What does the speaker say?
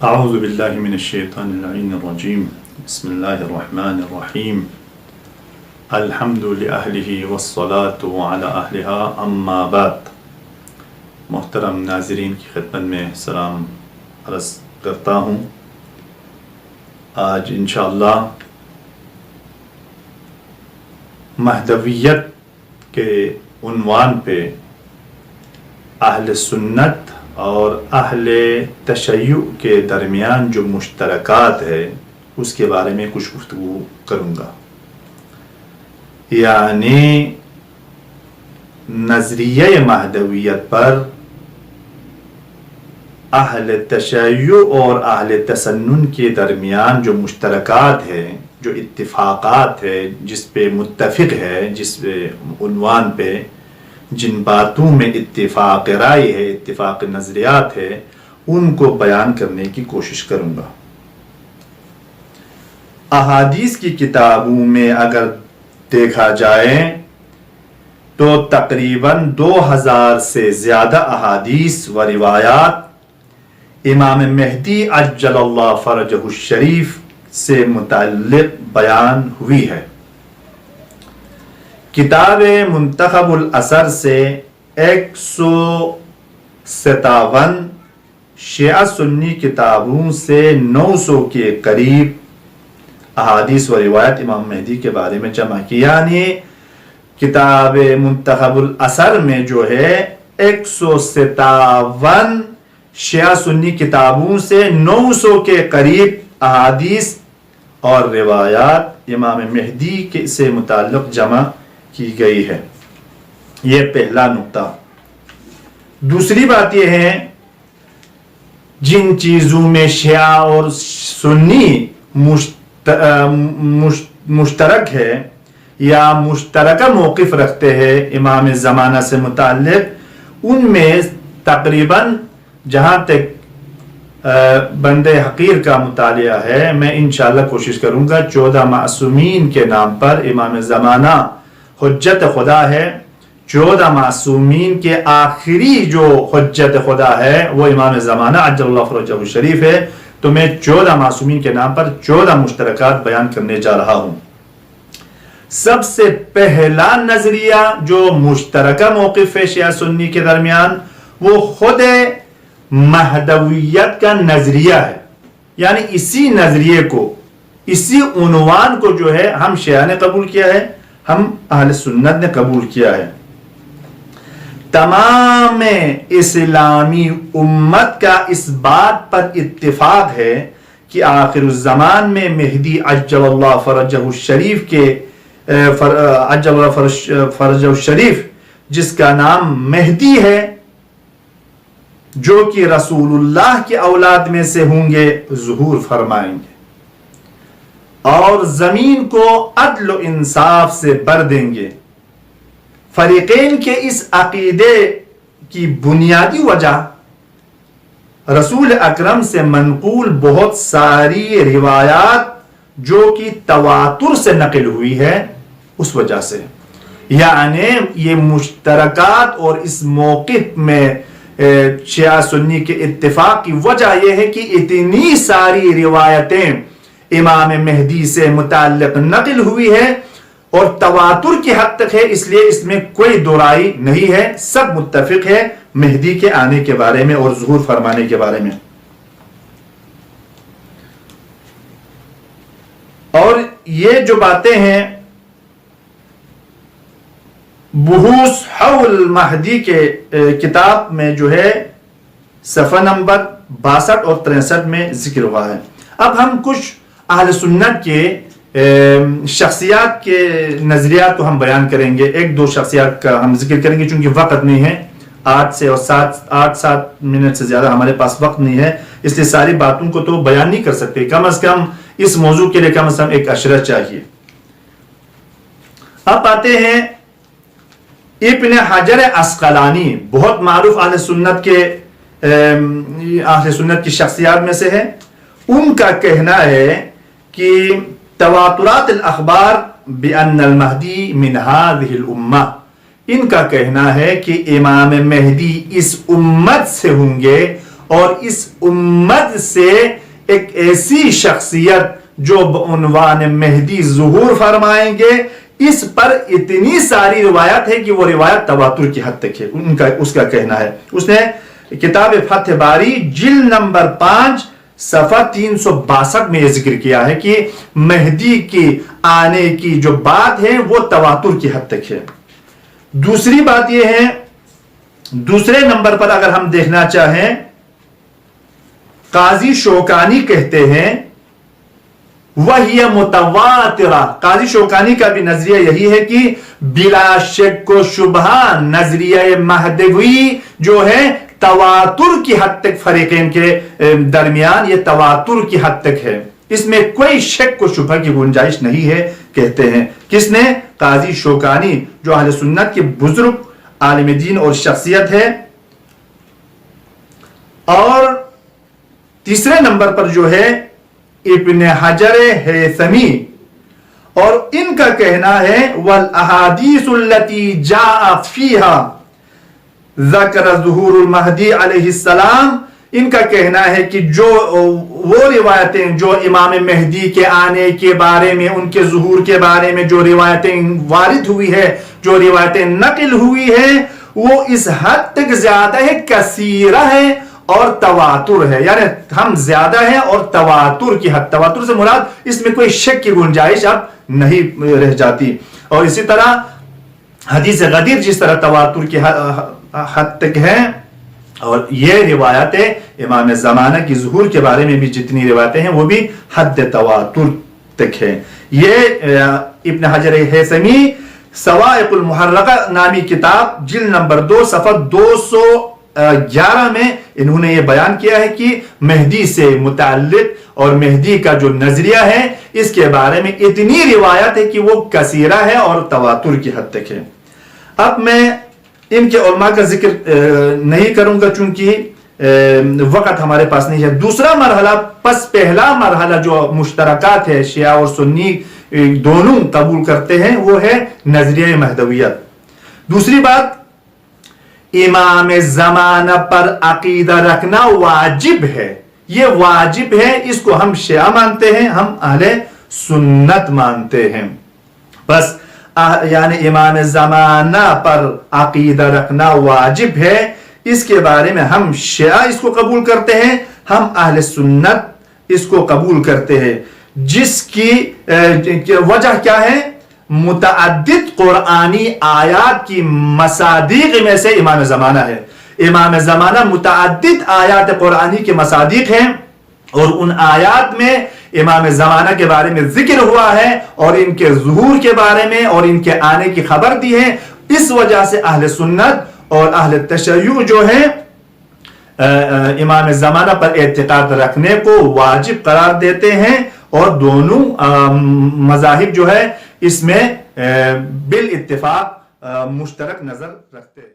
اعوذ باللہ من الشیطان اللعین الرجیم بسم اللہ الرحمن الرحیم الحمد لأہلہ والصلاة علی اہلہا اما بعد. محترم ناظرین کی خدمت میں سلام عرض کرتا ہوں. آج انشاءاللہ مہدویت کے عنوان پہ اہل سنت اور اہل تشیع کے درمیان جو مشترکات ہے اس کے بارے میں کچھ گفتگو کروں گا. یعنی نظریہ مہدویت پر اہل تشیع اور اہل تسنن کے درمیان جو مشترکات ہے، جو اتفاقات ہے، جس پہ متفق ہے، جس پہ عنوان پہ جن باتوں میں اتفاق رائے ہے، اتفاق نظریات ہے، ان کو بیان کرنے کی کوشش کروں گا. احادیث کی کتابوں میں اگر دیکھا جائے تو تقریباً 2000 سے زیادہ احادیث و روایات امام مہدی عجل اللہ فرجہ الشریف سے متعلق بیان ہوئی ہے. کتاب منتخب الاثر سے 157 شیعہ سنی کتابوں سے 900 کے قریب احادیث و روایت امام مہدی کے بارے میں جمع کی. یعنی کتاب منتخب الاثر میں جو ہے 157 شیعہ سنی کتابوں سے 900 کے قریب احادیث اور روایات امام مہدی سے متعلق جمع کی گئی ہے. یہ پہلا نقطہ. دوسری بات یہ ہے جن چیزوں میں شیعہ اور سنی مشترک ہے یا مشترکہ موقف رکھتے ہیں امام زمانہ سے متعلق، ان میں تقریباً جہاں تک بند حقیر کا مطالعہ ہے میں انشاءاللہ کوشش کروں گا 14 معصومین کے نام پر امام زمانہ حجت خدا ہے. 14 معصومین کے آخری جو حجت خدا ہے وہ امام زمانہ عجل اللہ فرجہ الشریف ہے. تو میں 14 معصومین کے نام پر 14 مشترکات بیان کرنے جا رہا ہوں. سب سے پہلا نظریہ جو مشترکہ موقف ہے شیعہ سنی کے درمیان وہ خود مہدویت کا نظریہ ہے. یعنی اسی نظریے کو، اسی عنوان کو جو ہے ہم شیعہ نے قبول کیا ہے، ہم اہل سنت نے قبول کیا ہے. تمام اسلامی امت کا اس بات پر اتفاق ہے کہ آخر الزمان میں مہدی عجل اللہ فرجہ الشریف کے عجل اللہ فرجہ الشریف جس کا نام مہدی ہے، جو کہ رسول اللہ کی اولاد میں سے ہوں گے، ظہور فرمائیں گے اور زمین کو عدل و انصاف سے بھر دیں گے. فریقین کے اس عقیدے کی بنیادی وجہ رسول اکرم سے منقول بہت ساری روایات جو کہ تواتر سے نقل ہوئی ہے اس وجہ سے. یعنی یہ مشترکات اور اس موقف میں شیعہ سنی کے اتفاق کی وجہ یہ ہے کہ اتنی ساری روایتیں امام مہدی سے متعلق نقل ہوئی ہے اور تواتر کی حد تک ہے، اس لیے اس میں کوئی دو رائے نہیں ہے. سب متفق ہے مہدی کے آنے کے بارے میں اور ظہور فرمانے کے بارے میں. اور یہ جو باتیں ہیں بحوث حول مہدی کے کتاب میں جو ہے صفحہ نمبر 62 اور 63 میں ذکر ہوا ہے. اب ہم کچھ اہل سنت کے شخصیات کے نظریات کو ہم بیان کریں گے. 1-2 شخصیات کا ہم ذکر کریں گے چونکہ وقت نہیں ہے. 8-7 منٹ سے زیادہ ہمارے پاس وقت نہیں ہے، اس لیے ساری باتوں کو تو بیان نہیں کر سکتے. کم از کم اس موضوع کے لیے کم از کم ایک اشرہ چاہیے. اب آتے ہیں ابن حجر عسقلانی، بہت معروف اہل سنت کی شخصیات میں سے ہے. ان کا کہنا ہے کہ تواترات الاخبار بان المہدی من هذه الامہ، ان کا کہنا ہے کہ امام مہدی اس امت سے ہوں گے اور اس امت سے ایک ایسی شخصیت جو بعنوان مہدی ظہور فرمائیں گے، اس پر اتنی ساری روایت ہے کہ وہ روایت تواتر کی حد تک ہے، اس کا کہنا ہے۔ اس نے کتاب فتح باری جلد نمبر 5 صفحہ 362 میں یہ ذکر کیا ہے کہ مہدی کی آنے کی جو بات ہے وہ تواتر کی حد تک ہے۔ دوسری بات یہ ہے، دوسرے نمبر پر اگر ہم دیکھنا چاہیں، قاضی شوکانی کہتے ہیں وَهِيَ مُتَوَاتِرَةٌ، قاضی شوکانی کا بھی نظریہ یہی ہے کہ بلا شک و شبہ نظریہ مہدوی جو ہے تواتر کی حد تک فریقین کے درمیان یہ تواتر کی حد تک ہے، اس میں کوئی شک و شبہ کی گنجائش نہیں ہے، کہتے ہیں۔ کس نے؟ قاضی شوکانی، جو اہل سنت کے بزرگ عالم دین اور شخصیت ہے۔ اور تیسرے نمبر پر جو ہے ابن حجر ہیثمی، اور ان کا کہنا ہے وَالْأَحَادِيثُ الَّتِي جَاءَ فِيهَا ذکر ظہور المہدی علیہ السلام، ان کا کہنا ہے کہ جو وہ روایتیں جو امام مہدی کے آنے کے بارے میں، ان کے ظہور کے بارے میں جو روایتیں وارد ہوئی ہے، جو روایتیں نقل ہوئی ہے، وہ اس حد تک زیادہ ہے، کثیرہ ہے اور تواتر ہے، یعنی ہم زیادہ ہیں اور تواتر کی حد، تواتر سے مراد اس میں کوئی شک کی گنجائش اب نہیں رہ جاتی۔ اور اسی طرح حدیث غدیر جس طرح تواتر کی حد تک ہے، اور یہ روایتیں امام زمانہ کی ظہور کے بارے میں بھی جتنی روایتیں ہیں وہ بھی حد تواتر تک ہے۔ یہ ابن حجر ہیثمی صواعق المحرقہ نامی کتاب جلد نمبر 2 صفحہ 211 میں انہوں نے یہ بیان کیا ہے کہ مہدی سے متعلق اور مہدی کا جو نظریہ ہے اس کے بارے میں اتنی روایت ہے کہ وہ کثیرہ ہے اور تواتر کی حد تک ہے۔ اب میں ان کے علماء کا ذکر نہیں کروں گا چونکہ وقت ہمارے پاس نہیں ہے۔ دوسرا مرحلہ، پس پہلا مرحلہ جو مشترکات ہے، شیعہ اور سنی دونوں قبول کرتے ہیں، وہ ہے نظریہ مہدویت۔ دوسری بات، امام زمانہ پر عقیدہ رکھنا واجب ہے، یہ واجب ہے، اس کو ہم شیعہ مانتے ہیں، ہم اہل سنت مانتے ہیں۔ بس یعنی امام زمانہ پر عقیدہ رکھنا واجب ہے، اس کے بارے میں ہم شیعہ اس کو قبول کرتے ہیں، ہم اہل سنت اس کو قبول کرتے ہیں، جس کی وجہ کیا ہے؟ متعدد قرآنی آیات کی مصادیق میں سے امام زمانہ ہے۔ امام زمانہ متعدد آیات قرآنی کے مصادیق ہیں، اور ان آیات میں امام زمانہ کے بارے میں ذکر ہوا ہے اور ان کے ظہور کے بارے میں اور ان کے آنے کی خبر دی ہے۔ اس وجہ سے اہل سنت اور اہل تشیع جو ہیں امام زمانہ پر اعتقاد رکھنے کو واجب قرار دیتے ہیں، اور دونوں مذاہب جو ہے اس میں بالاتفاق مشترک نظر رکھتے ہیں۔